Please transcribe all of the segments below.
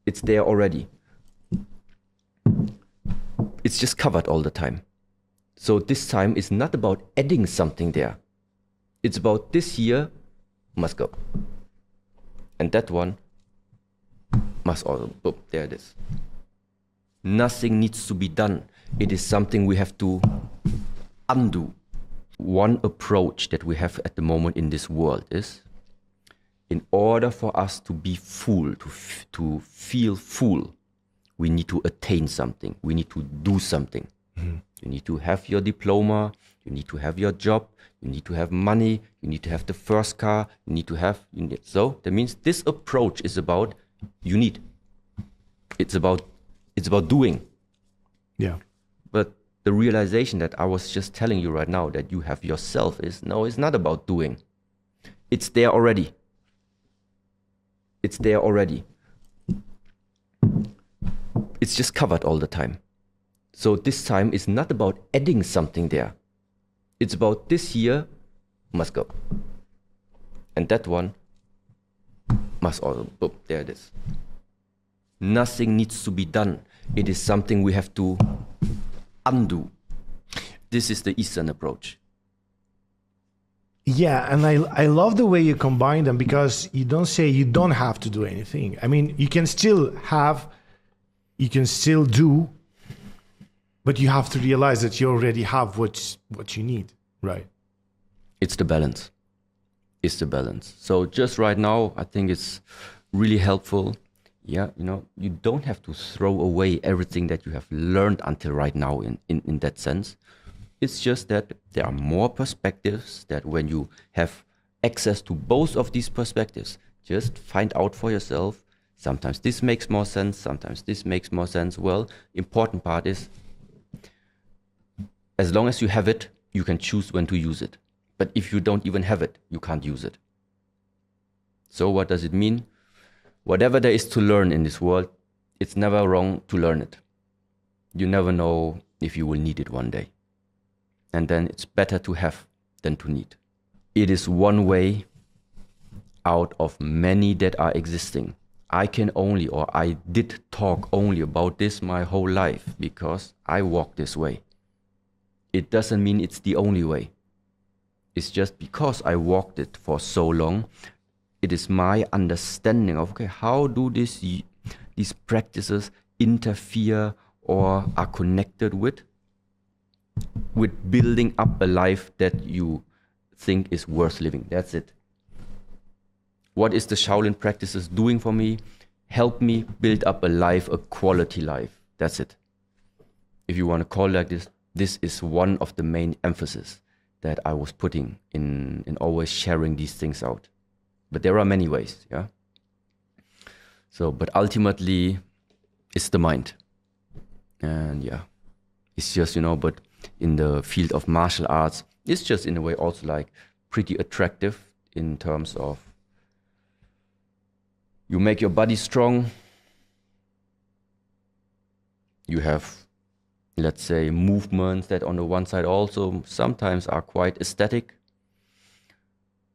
It's there already. It's just covered all the time. So this time is not about adding something there. It's about this here must go. And that one must also, boom, there it is. Nothing needs to be done. It is something we have to undo. One approach that we have at the moment in this world is, in order for us to be full, to feel full, we need to attain something. We need to do something. Mm-hmm. You need to have your diploma. You need to have your job. You need to have money. You need to have the first car. You need to have. So that means this approach is about you need. It's about doing. Yeah. But the realization that I was just telling you right now that you have yourself is, no, it's not about doing. It's there already. It's there already. It's just covered all the time. So this time is not about adding something there. It's about this here must go. And that one must also, boom, there it is. Nothing needs to be done. It is something we have to undo. This is the Eastern approach. Yeah, and I love the way you combine them, because you don't say you don't have to do anything. I mean, you can still do, but you have to realize that you already have what you need, right? It's the balance. It's the balance. So just right now, I think it's really helpful. Yeah, you don't have to throw away everything that you have learned until right now in that sense. It's just that there are more perspectives, that when you have access to both of these perspectives, just find out for yourself. Sometimes this makes more sense, sometimes this makes more sense. Well, important part is, as long as you have it, you can choose when to use it. But if you don't even have it, you can't use it. So what does it mean? Whatever there is to learn in this world, it's never wrong to learn it. You never know if you will need it one day. And then it's better to have than to need. It is one way out of many that are existing. I did talk only about this my whole life because I walk this way. It doesn't mean it's the only way. It's just because I walked it for so long, it is my understanding of, okay, how do these practices interfere or are connected with building up a life that you think is worth living. That's it. What is the Shaolin practices doing for me? Help me build up a life, a quality life. That's it. If you want to call it like this, this is one of the main emphasis that I was putting in always sharing these things out. But there are many ways, yeah? So, but ultimately, it's the mind. And yeah, it's just, but in the field of martial arts, it's just in a way also like pretty attractive in terms of you make your body strong. You have, let's say, movements that on the one side also sometimes are quite aesthetic.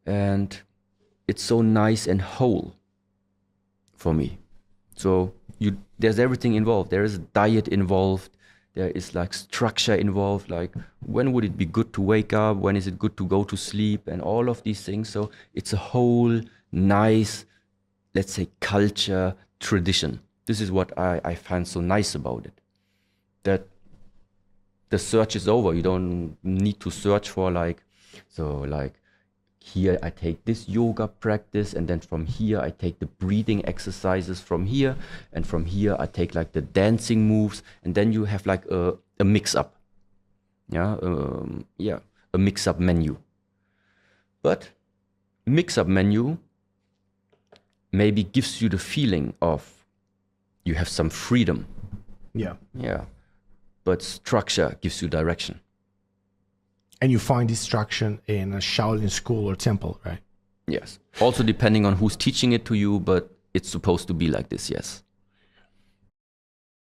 And it's so nice and whole for me. So there's everything involved. There is diet involved. There is like structure involved, like when would it be good to wake up? When is it good to go to sleep? And all of these things. So it's a whole nice, let's say, culture, tradition. This is what I find so nice about it. That the search is over. You don't need to search for here I take this yoga practice, and then from here I take the breathing exercises from here, and from here I take like the dancing moves, and then you have like a mix-up. A mix-up menu. But mix-up menu maybe gives you the feeling of you have some freedom. Yeah. Yeah. But structure gives you direction. And you find instruction in a Shaolin school or temple, right? Yes. Also depending on who's teaching it to you, but it's supposed to be like this, yes.